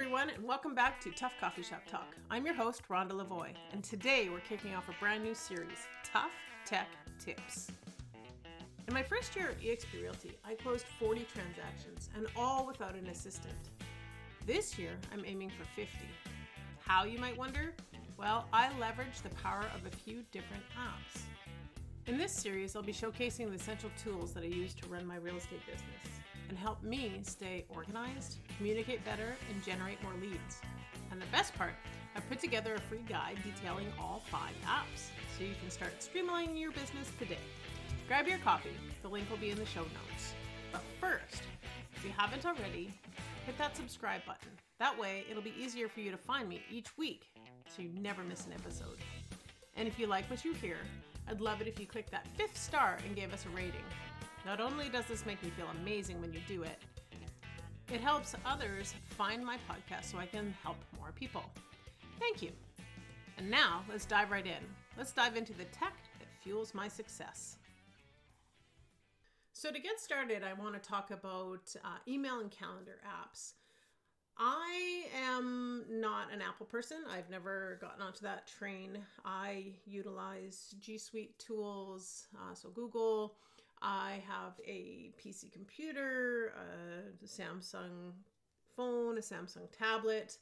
everyone, and welcome back to TUF Coffee Shop Talk. I'm your host, Rhonda, and today we're kicking off a brand new series, TUF Tech Tips. In my first year at eXp Realty, I closed 40 transactions, and all without an assistant. This year, I'm aiming for 50. How, you might wonder? Well, I leverage the power of a few different apps. In this series, I'll be showcasing the essential tools that I use to run my real estate business and help me stay organized, communicate better, and generate more leads. And the best part, I've put together a free guide detailing all 5 apps, so you can start streamlining your business today. Grab your copy. The link will be in the show notes. But first, if you haven't already, hit that subscribe button. That way, it'll be easier for you to find me each week, so you never miss an episode. And if you like what you hear, I'd love it if you click that 5th star and gave us a rating. Not only does this make me feel amazing when you do it, it helps others find my podcast so I can help more people. Thank you. And now let's dive right in. Let's dive into the tech that fuels my success. So to get started, I want to talk about email and calendar apps. I am not an Apple person. I've never gotten onto that train. I utilize G Suite tools, so Google. I have a PC computer, a Samsung phone, a Samsung tablet.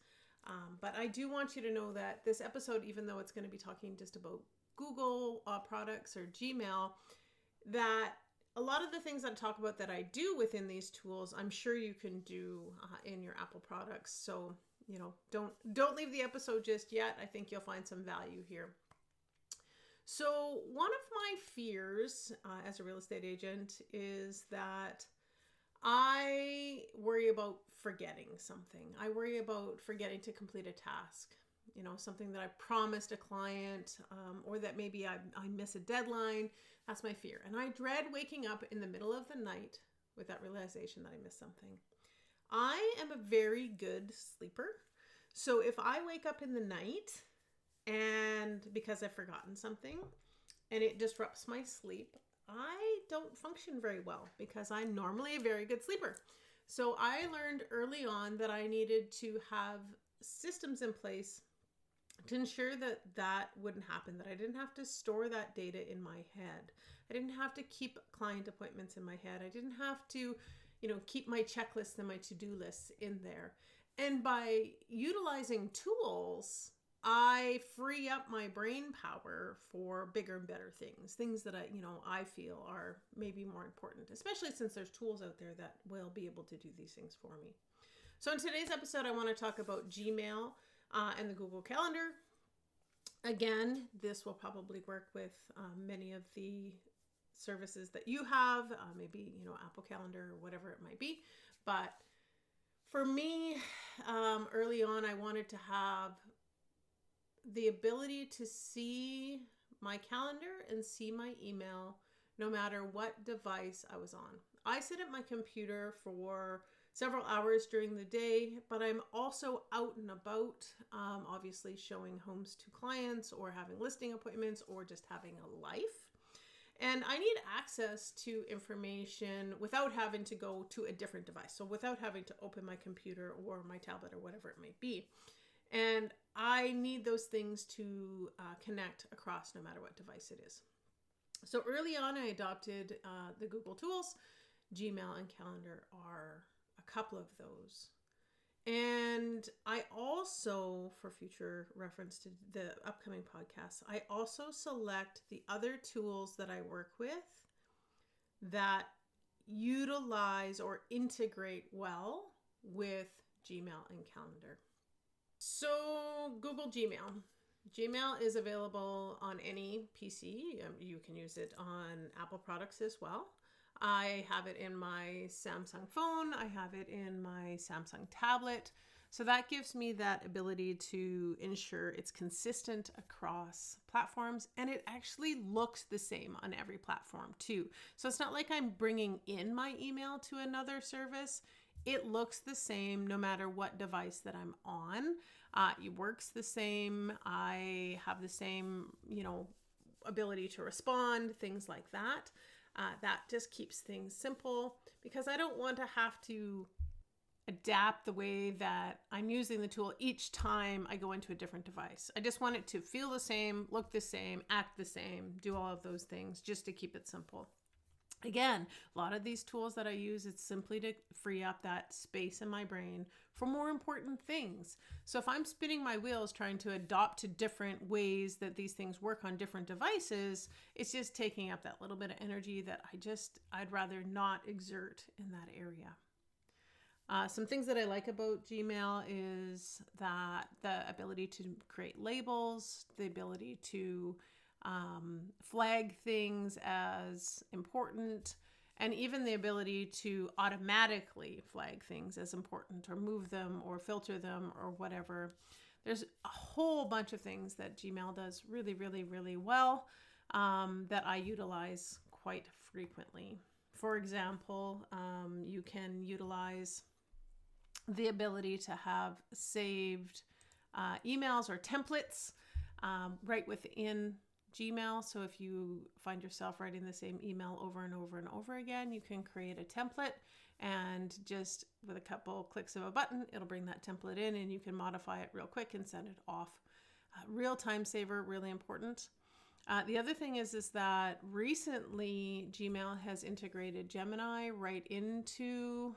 But I do want you to know that this episode, even though it's going to be talking just about Google products or Gmail, that a lot of the things I talk about that I do within these tools, I'm sure you can do in your Apple products. So, don't leave the episode just yet. I think you'll find some value here. So one of my fears as a real estate agent is that I worry about forgetting something. I worry about forgetting to complete a task, something that I promised a client, or that maybe I miss a deadline. That's my fear. And I dread waking up in the middle of the night with that realization that I missed something. I am a very good sleeper. So if I wake up in the night and because I've forgotten something and it disrupts my sleep, I don't function very well because I'm normally a very good sleeper. So I learned early on that I needed to have systems in place to ensure that that wouldn't happen, that I didn't have to store that data in my head. I didn't have to keep client appointments in my head. I didn't have to, keep my checklists and my to-do lists in there. And by utilizing tools, I free up my brain power for bigger and better things that I feel are maybe more important, especially since there's tools out there that will be able to do these things for me. So in today's episode, I want to talk about Gmail and the Google Calendar. Again, this will probably work with many of the services that you have, maybe, Apple Calendar or whatever it might be. But for me, early on, I wanted to have the ability to see my calendar and see my email no matter what device I was on. I sit at my computer for several hours during the day, but I'm also out and about, obviously showing homes to clients or having listing appointments or just having a life. And I need access to information without having to go to a different device. So without having to open my computer or my tablet or whatever it might be. And I need those things to connect across no matter what device it is. So early on, I adopted the Google tools. Gmail and Calendar are a couple of those. And I also, for future reference to the upcoming podcasts, I also select the other tools that I work with that utilize or integrate well with Gmail and Calendar. So Google Gmail. Gmail is available on any PC. You can use it on Apple products as well. I have it in my Samsung phone. I have it in my Samsung tablet. So that gives me that ability to ensure it's consistent across platforms, and it actually looks the same on every platform too. So it's not like I'm bringing in my email to another service. It looks the same no matter what device that I'm on. It works the same. I have the same, ability to respond, things like that. That just keeps things simple because I don't want to have to adapt the way that I'm using the tool each time I go into a different device. I just want it to feel the same, look the same, act the same, do all of those things just to keep it simple. Again, a lot of these tools that I use, it's simply to free up that space in my brain for more important things. So if I'm spinning my wheels trying to adopt to different ways that these things work on different devices, it's just taking up that little bit of energy that I'd rather not exert in that area. Some things that I like about Gmail is that the ability to create labels, the ability to flag things as important, and even the ability to automatically flag things as important or move them or filter them or whatever. There's a whole bunch of things that Gmail does really, really, really well that I utilize quite frequently. For example, you can utilize the ability to have saved emails or templates right within Gmail. So if you find yourself writing the same email over and over and over again, you can create a template, and just with a couple clicks of a button, it'll bring that template in and you can modify it real quick and send it off. Real time saver, really important. The other thing is that recently Gmail has integrated Gemini right into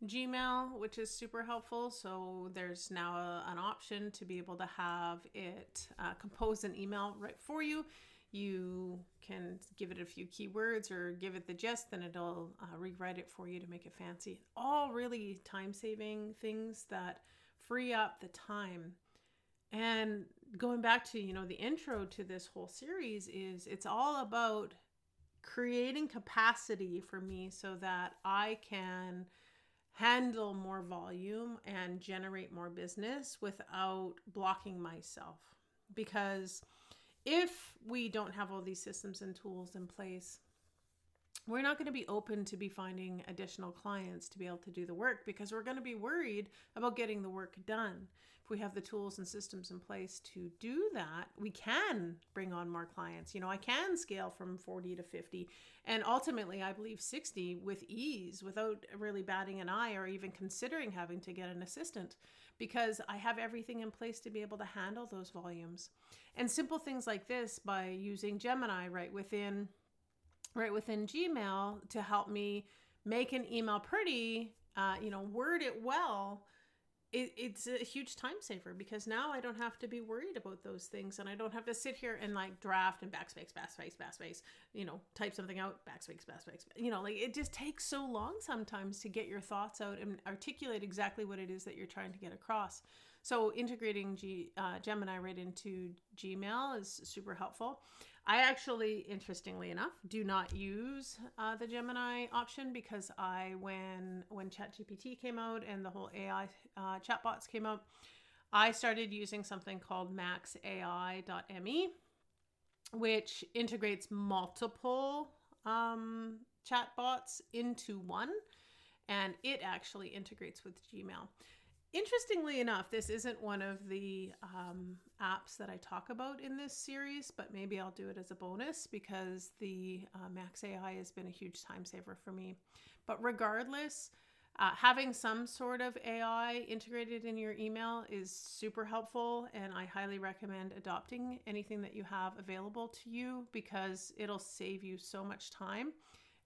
Gmail, which is super helpful. So there's now an option to be able to have it compose an email right for you. You can give it a few keywords or give it the gist, and it'll rewrite it for you to make it fancy. All really time-saving things that free up the time. And going back to, the intro to this whole series is it's all about creating capacity for me so that I can handle more volume and generate more business without blocking myself. Because if we don't have all these systems and tools in place, we're not going to be open to be finding additional clients to be able to do the work, because we're going to be worried about getting the work done. If we have the tools and systems in place to do that, we can bring on more clients. I can scale from 40 to 50 and ultimately, I believe 60 with ease without really batting an eye or even considering having to get an assistant, because I have everything in place to be able to handle those volumes. And simple things like this, by using Gemini right within Gmail to help me make an email pretty, word it well, it's a huge time saver, because now I don't have to be worried about those things, and I don't have to sit here and draft and backspace, type something out, backspace. It just takes so long sometimes to get your thoughts out and articulate exactly what it is that you're trying to get across. So integrating Gemini right into Gmail is super helpful. I actually, interestingly enough, do not use the Gemini option, because when ChatGPT came out and the whole AI chatbots came out, I started using something called maxai.me, which integrates multiple chatbots into one, and it actually integrates with Gmail. Interestingly enough, this isn't one of the apps that I talk about in this series, but maybe I'll do it as a bonus, because the Max AI has been a huge time saver for me. But regardless, having some sort of AI integrated in your email is super helpful, and I highly recommend adopting anything that you have available to you, because it'll save you so much time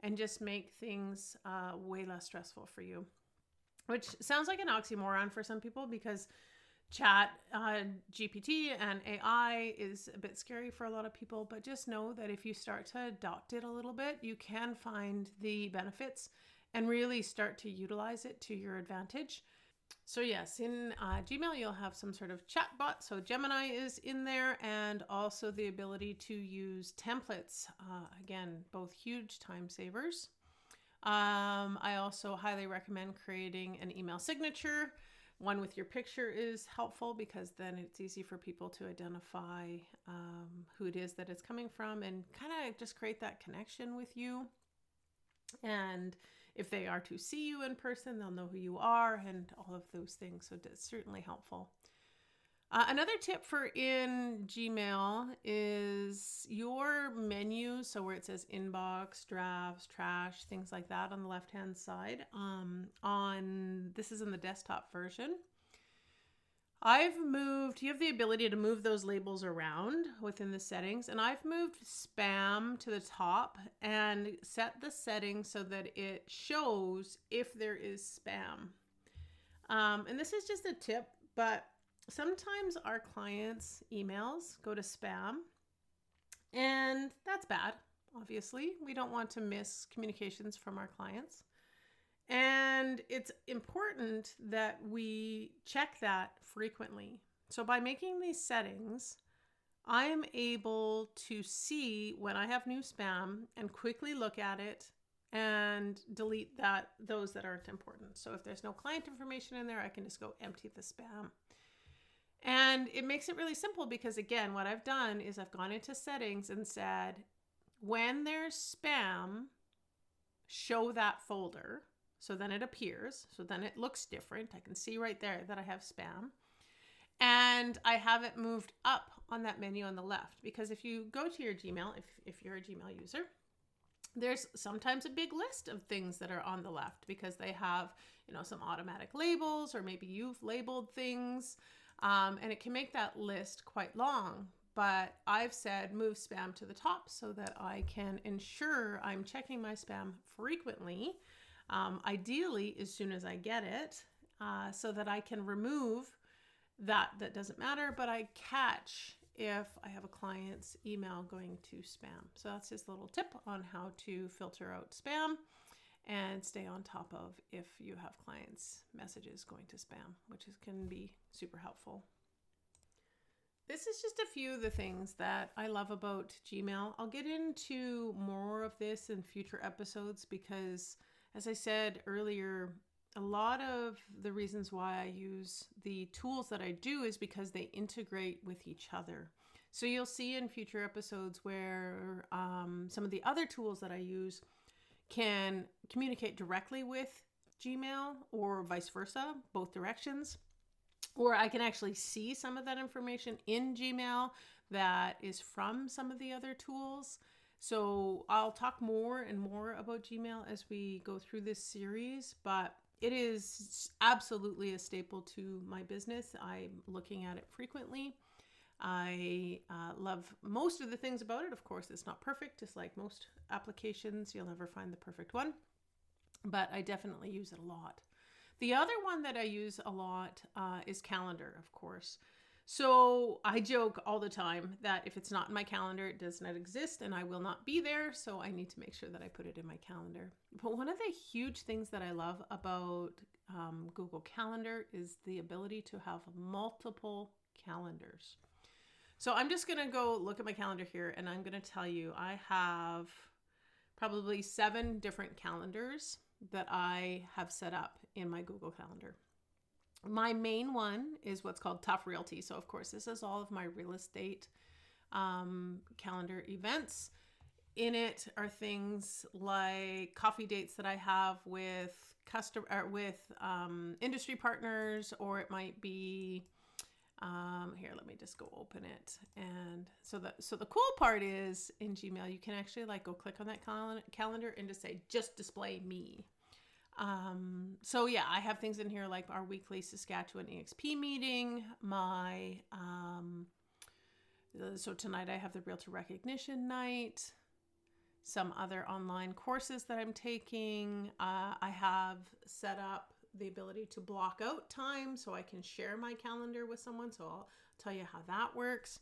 and just make things way less stressful for you. Which sounds like an oxymoron for some people, because chat GPT and AI is a bit scary for a lot of people. But just know that if you start to adopt it a little bit, you can find the benefits and really start to utilize it to your advantage. So yes, in Gmail, you'll have some sort of chat bot. So Gemini is in there, and also the ability to use templates. Again, both huge time savers. I also highly recommend creating an email signature. One with your picture is helpful, because then it's easy for people to identify who it is that it's coming from, and kind of just create that connection with you. And if they are to see you in person, they'll know who you are and all of those things. So it's certainly helpful. Another tip for in Gmail is your menu. So where it says inbox, drafts, trash, things like that on the left-hand side. This is in the desktop version. You have the ability to move those labels around within the settings, and I've moved spam to the top and set the settings so that it shows if there is spam. And this is just a tip, but sometimes our clients' emails go to spam, and that's bad. Obviously, we don't want to miss communications from our clients. And it's important that we check that frequently. So by making these settings, I am able to see when I have new spam and quickly look at it and delete those that aren't important. So if there's no client information in there, I can just go empty the spam. And it makes it really simple because, again, what I've done is I've gone into settings and said, when there's spam, show that folder. So then it appears. So then it looks different. I can see right there that I have spam. And I have it moved up on that menu on the left. Because if you go to your Gmail, if you're a Gmail user, there's sometimes a big list of things that are on the left because they have, some automatic labels, or maybe you've labeled things. And it can make that list quite long. But I've said move spam to the top so that I can ensure I'm checking my spam frequently. Ideally, as soon as I get it, so that I can remove that doesn't matter, but I catch if I have a client's email going to spam. So that's just a little tip on how to filter out spam and stay on top of if you have clients' messages going to spam, which can be super helpful. This is just a few of the things that I love about Gmail. I'll get into more of this in future episodes because, as I said earlier, a lot of the reasons why I use the tools that I do is because they integrate with each other. So you'll see in future episodes where some of the other tools that I use can communicate directly with Gmail or vice versa, both directions. Or I can actually see some of that information in Gmail that is from some of the other tools. So I'll talk more and more about Gmail as we go through this series, but it is absolutely a staple to my business. I'm looking at it frequently. I love most of the things about it. Of course, it's not perfect. Just like most applications, you'll never find the perfect one, but I definitely use it a lot. The other one that I use a lot is calendar, of course. So I joke all the time that if it's not in my calendar, it does not exist and I will not be there. So I need to make sure that I put it in my calendar. But one of the huge things that I love about Google Calendar is the ability to have multiple calendars. So I'm just going to go look at my calendar here and I'm going to tell you I have probably 7 different calendars that I have set up in my Google Calendar. My main one is what's called TUF Realty. So of course, this is all of my real estate calendar events. In it are things like coffee dates that I have with industry partners, or it might be here. Let me just go open it. And so the cool part is in Gmail, you can actually go click on that calendar and just say just display me. So yeah, I have things in here like our weekly Saskatchewan EXP meeting, so tonight I have the Realtor Recognition Night, some other online courses that I'm taking. I have set up the ability to block out time so I can share my calendar with someone. So I'll tell you how that works.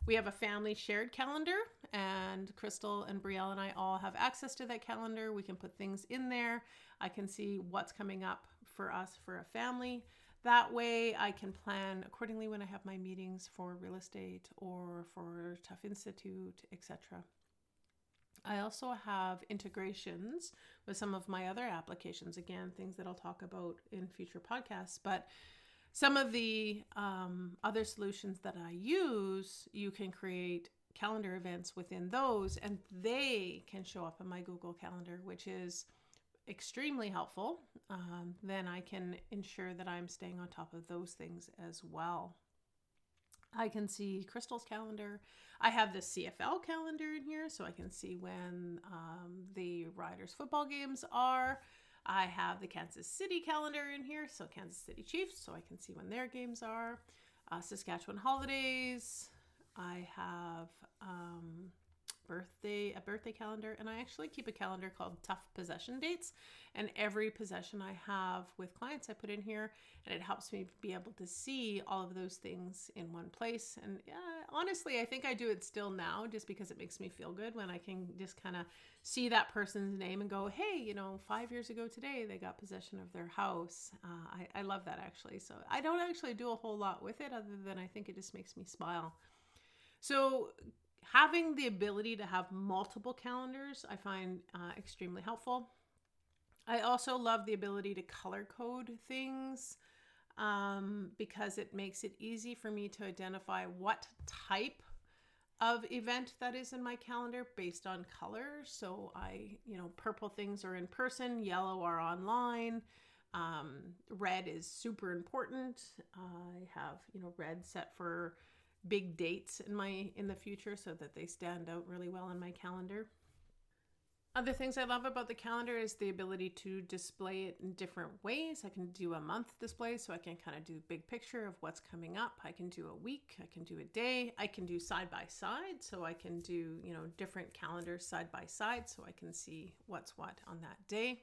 We have a family shared calendar, and Crystal and Brielle and I all have access to that calendar. We can put things in there. I can see what's coming up for us for a family. That way I can plan accordingly when I have my meetings for real estate or for TUF Institute, etc. I also have integrations with some of my other applications. Again, things that I'll talk about in future podcasts, but some of the other solutions that I use, you can create calendar events within those, and they can show up in my Google Calendar, which is extremely helpful, then I can ensure that I'm staying on top of those things as well. I can see Crystal's calendar. I have the CFL calendar in here, so I can see when the Riders football games are. I have the Kansas City calendar in here, so Kansas City Chiefs, so I can see when their games are. Saskatchewan holidays. I have a birthday calendar, and I actually keep a calendar called TUF possession dates, and every possession I have with clients I put in here, and it helps me be able to see all of those things in one place. And honestly, I think I do it still now just because it makes me feel good when I can just kind of see that person's name and go, hey, 5 years ago today they got possession of their house. I love that, actually. So I don't actually do a whole lot with it other than I think it just makes me smile. So having the ability to have multiple calendars, I find extremely helpful. I also love the ability to color code things because it makes it easy for me to identify what type of event that is in my calendar based on color. So purple things are in person, yellow are online. Red is super important. I have, red set for big dates in the future so that they stand out really well in my calendar. Other things I love about the calendar is the ability to display it in different ways. I can do a month display, so I can kind of do big picture of what's coming up. I can do a week, I can do a day, I can do side by side, so I can do, different calendars side by side so I can see what's what on that day.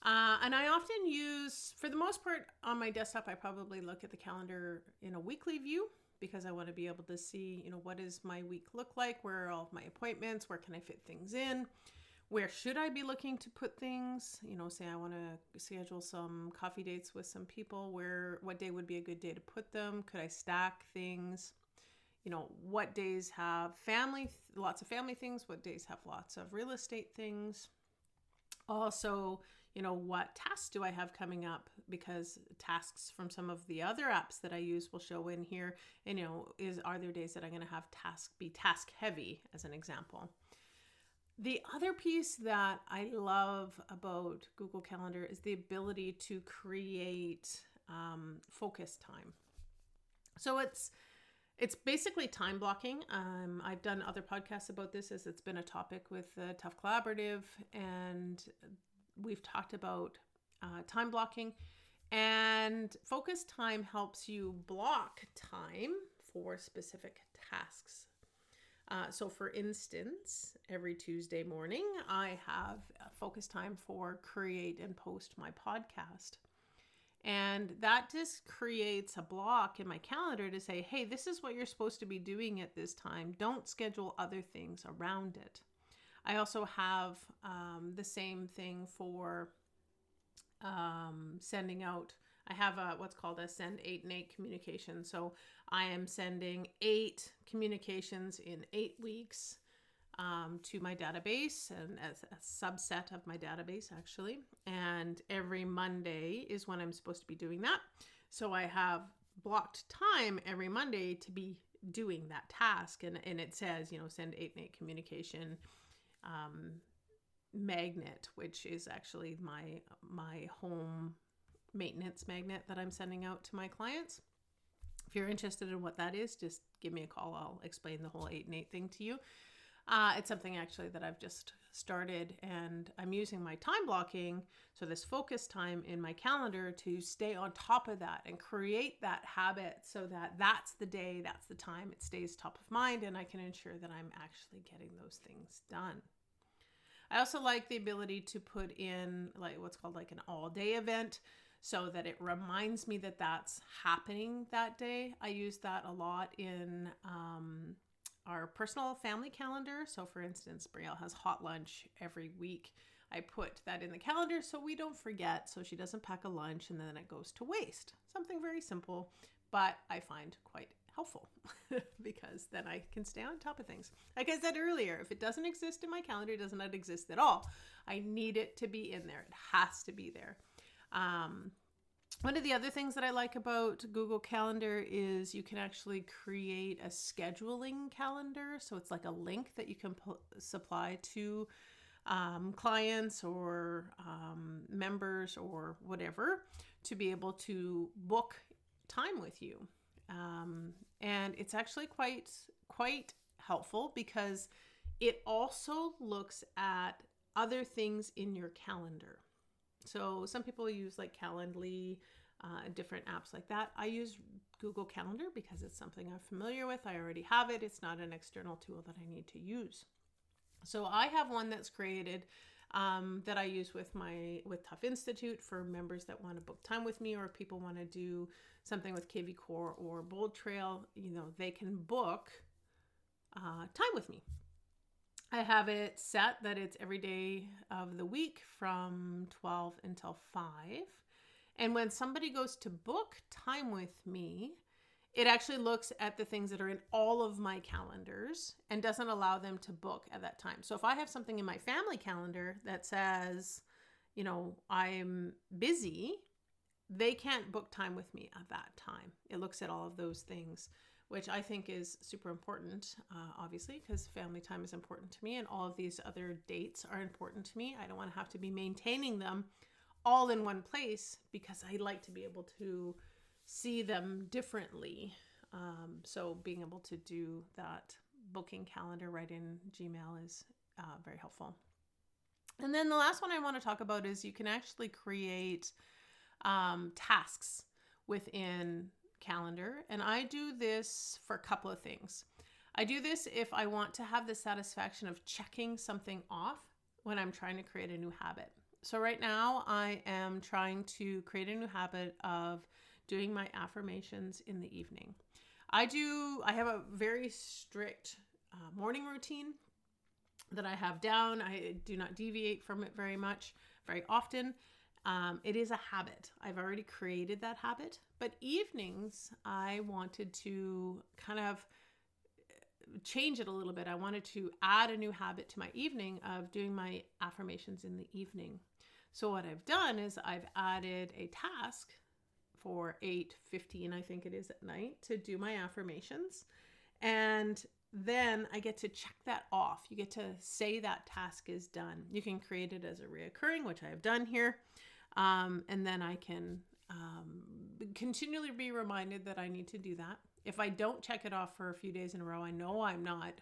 And I often use, for the most part on my desktop, I probably look at the calendar in a weekly view because I want to be able to see, what does my week look like? Where are all of my appointments? Where can I fit things in? Where should I be looking to put things? Say I want to schedule some coffee dates with some people. What day would be a good day to put them? Could I stack things? What days have lots of family things? What days have lots of real estate things? Also, what tasks do I have coming up? Because tasks from some of the other apps that I use will show in here. And, are there days that I'm going to have be task heavy, as an example? The other piece that I love about Google Calendar is the ability to create focus time. So it's basically time blocking. I've done other podcasts about this as it's been a topic with the TUF Collaborative, and we've talked about time blocking. And focus time helps you block time for specific tasks. So for instance, every Tuesday morning, I have focus time for create and post my podcast. And that just creates a block in my calendar to say, hey, this is what you're supposed to be doing at this time. Don't schedule other things around it. I also have the same thing for sending out. I have what's called a send 8 and 8 communication. So I am sending 8 communications in 8 weeks to my database, and as a subset of my database, actually. And every Monday is when I'm supposed to be doing that. So I have blocked time every Monday to be doing that task. And it says, send 8 and 8 communication magnet, which is actually my home maintenance magnet that I'm sending out to my clients. If you're interested in what that is, just give me a call. I'll explain the whole 8 and 8 thing to you. It's something actually that I've just started, and I'm using my time blocking, so this focus time in my calendar, to stay on top of that and create that habit so that that's the day, that's the time it stays top of mind, and I can ensure that I'm actually getting those things done. I also like the ability to put in what's called an all-day event, so that it reminds me that that's happening that day. I use that a lot in our personal family calendar. So for instance, Brielle has hot lunch every week. I put that in the calendar so we don't forget, so she doesn't pack a lunch and then it goes to waste. Something very simple, but I find quite helpful because then I can stay on top of things. Like I said earlier, if it doesn't exist in my calendar, it does not exist at all. I need it to be in there. It has to be there. One of the other things that I like about Google Calendar is you can actually create a scheduling calendar. So it's like a link that you can supply to clients or members or whatever to be able to book time with you. And it's actually quite helpful because it also looks at other things in your calendar. So some people use like Calendly, different apps like that. I use Google Calendar because it's something I'm familiar with. I already have it. It's not an external tool that I need to use. So I have one that's created that I use with TUF Institute for members that want to book time with me, or if people want to do something with KV Core or Bold Trail, they can book time with me. I have it set that it's every day of the week from 12 until 5. And when somebody goes to book time with me, it actually looks at the things that are in all of my calendars and doesn't allow them to book at that time. So if I have something in my family calendar that says, I'm busy, they can't book time with me at that time. It looks at all of those things, which I think is super important, obviously, because family time is important to me and all of these other dates are important to me. I don't want to have to be maintaining them all in one place because I like to be able to see them differently. So being able to do that booking calendar right in Gmail is very helpful. And then the last one I want to talk about is you can actually create tasks within calendar. And I do this for a couple of things. I do this if I want to have the satisfaction of checking something off when I'm trying to create a new habit. So right now I am trying to create a new habit of doing my affirmations in the evening. I have a very strict morning routine that I have down. I do not deviate from it very often. It is a habit. I've already created that habit, but evenings I wanted to kind of change it a little bit. I wanted to add a new habit to my evening of doing my affirmations in the evening. So what I've done is I've added a task for 8:15, I think it is, at night to do my affirmations. And then I get to check that off. You get to say that task is done. You can create it as a reoccurring, which I have done here. And then I can continually be reminded that I need to do that. If I don't check it off for a few days in a row, I know I'm not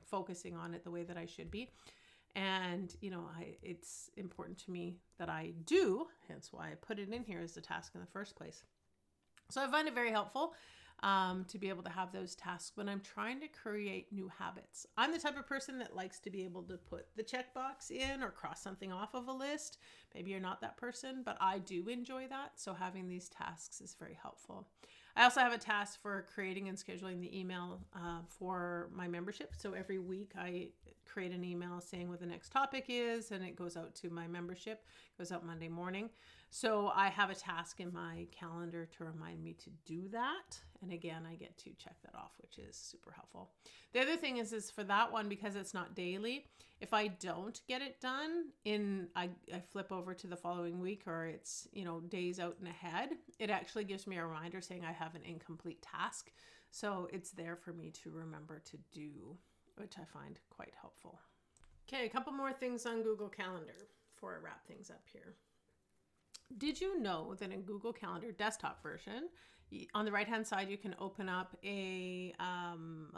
focusing on it the way that I should be. And, it's important to me that I do, hence why I put it in here as a task in the first place. So I find it very helpful to be able to have those tasks when I'm trying to create new habits. I'm the type of person that likes to be able to put the checkbox in or cross something off of a list. Maybe you're not that person, but I do enjoy that. So having these tasks is very helpful. I also have a task for creating and scheduling the email for my membership. So every week I create an email saying what the next topic is, and it goes out to my membership. It goes out Monday morning. So I have a task in my calendar to remind me to do that. And again, I get to check that off, which is super helpful. The other thing is for that one, because it's not daily, if I don't get it done I flip over to the following week, or it's, days out and ahead, it actually gives me a reminder saying I have an incomplete task. So it's there for me to remember to do, which I find quite helpful. Okay, a couple more things on Google Calendar before I wrap things up here. Did you know that in Google Calendar desktop version, on the right-hand side, you can open up a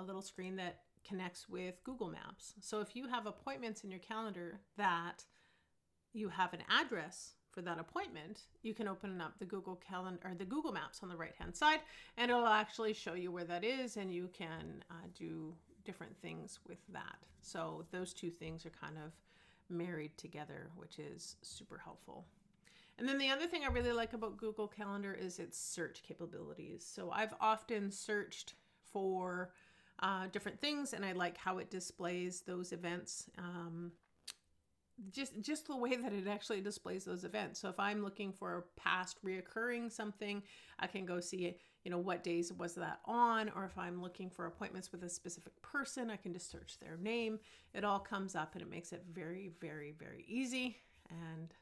little screen that connects with Google Maps. So if you have appointments in your calendar that you have an address for that appointment, you can open up the Google Calendar or the Google Maps on the right-hand side, and it'll actually show you where that is, and you can do different things with that. So those two things are kind of married together, which is super helpful. And then the other thing I really like about Google Calendar is its search capabilities. So I've often searched for different things, and I like how it displays those events. Just the way that it actually displays those events. So if I'm looking for past reoccurring something, I can go see, what days was that on, or if I'm looking for appointments with a specific person, I can just search their name. It all comes up, and it makes it very, very, very easy. And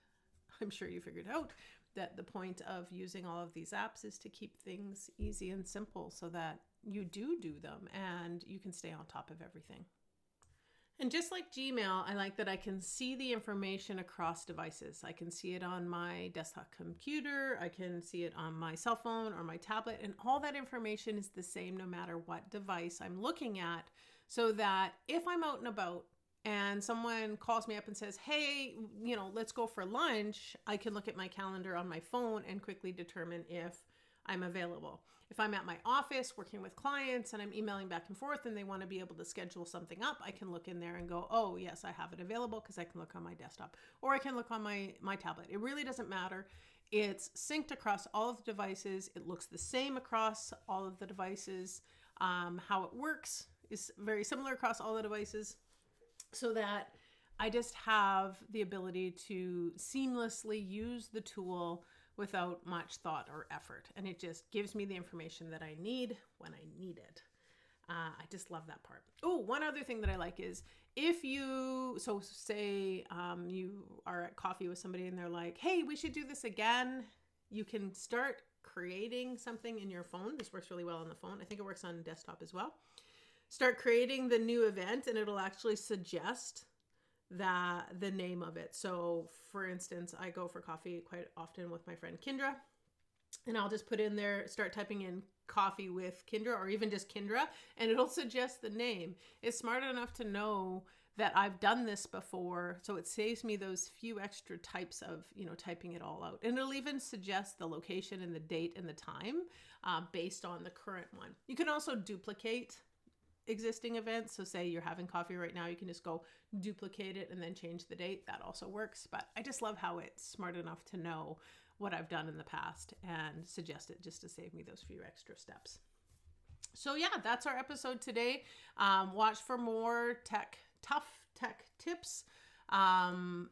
I'm sure you figured out that the point of using all of these apps is to keep things easy and simple so that you do them and you can stay on top of everything. And just like Gmail, I like that I can see the information across devices. I can see it on my desktop computer, I can see it on my cell phone or my tablet, and all that information is the same no matter what device I'm looking at, so that if I'm out and about and someone calls me up and says, hey, let's go for lunch, I can look at my calendar on my phone and quickly determine if I'm available. If I'm at my office working with clients and I'm emailing back and forth and they want to be able to schedule something up, I can look in there and go, oh yes, I have it available, because I can look on my desktop or I can look on my tablet. It really doesn't matter. It's synced across all of the devices. It looks the same across all of the devices. How it works is very similar across all the devices, so that I just have the ability to seamlessly use the tool without much thought or effort. And it just gives me the information that I need when I need it. I just love that part. Oh, one other thing that I like is say you are at coffee with somebody and they're like, hey, we should do this again. You can start creating something in your phone. This works really well on the phone. I think it works on desktop as well. Start creating the new event and it'll actually suggest the name of it. So for instance, I go for coffee quite often with my friend Kendra, and I'll just put in there, start typing in coffee with Kendra, or even just Kendra, and it'll suggest the name. It's smart enough to know that I've done this before, so it saves me those few extra types of typing it all out. And it'll even suggest the location and the date and the time based on the current one. You can also duplicate existing events. So say you're having coffee right now, you can just go duplicate it and then change the date. That also works. But I just love how it's smart enough to know what I've done in the past and suggest it just to save me those few extra steps. So yeah, that's our episode today. Watch for more TUF tech tips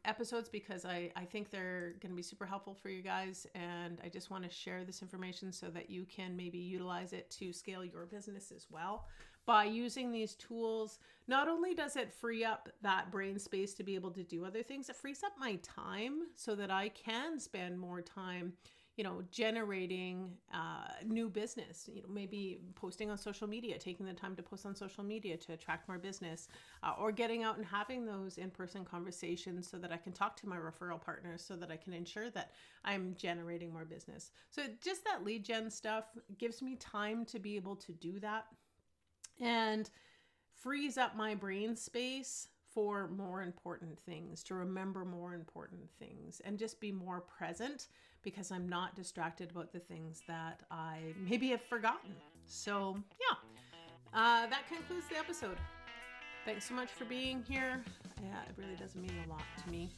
episodes, because I think they're going to be super helpful for you guys. And I just want to share this information so that you can maybe utilize it to scale your business as well. By using these tools, not only does it free up that brain space to be able to do other things, it frees up my time so that I can spend more time, generating new business, maybe posting on social media, taking the time to post on social media to attract more business, or getting out and having those in-person conversations so that I can talk to my referral partners, so that I can ensure that I'm generating more business. So just that lead gen stuff gives me time to be able to do that, and frees up my brain space for more important things, to remember more important things, and just be more present, because I'm not distracted about the things that I maybe have forgotten. So yeah, that concludes the episode. Thanks so much for being here. Yeah, it really does mean a lot to me.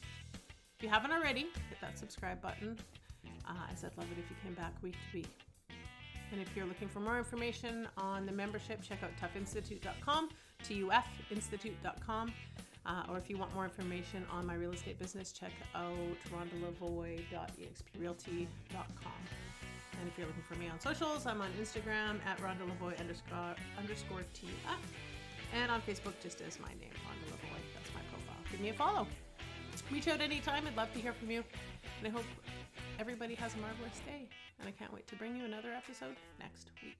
If you haven't already, hit that subscribe button, as I'd love it if you came back week to week. And if you're looking for more information on the membership, check out tufinstitute.com, tufinstitute.com. Or if you want more information on my real estate business, check out rhondalavoy.exprealty.com. And if you're looking for me on socials, I'm on Instagram at @rhondalavoy_TUF. And on Facebook, just as my name, Rhonda Lavoy. That's my profile. Give me a follow. Reach out anytime. I'd love to hear from you. And I hope everybody has a marvelous day. And I can't wait to bring you another episode next week.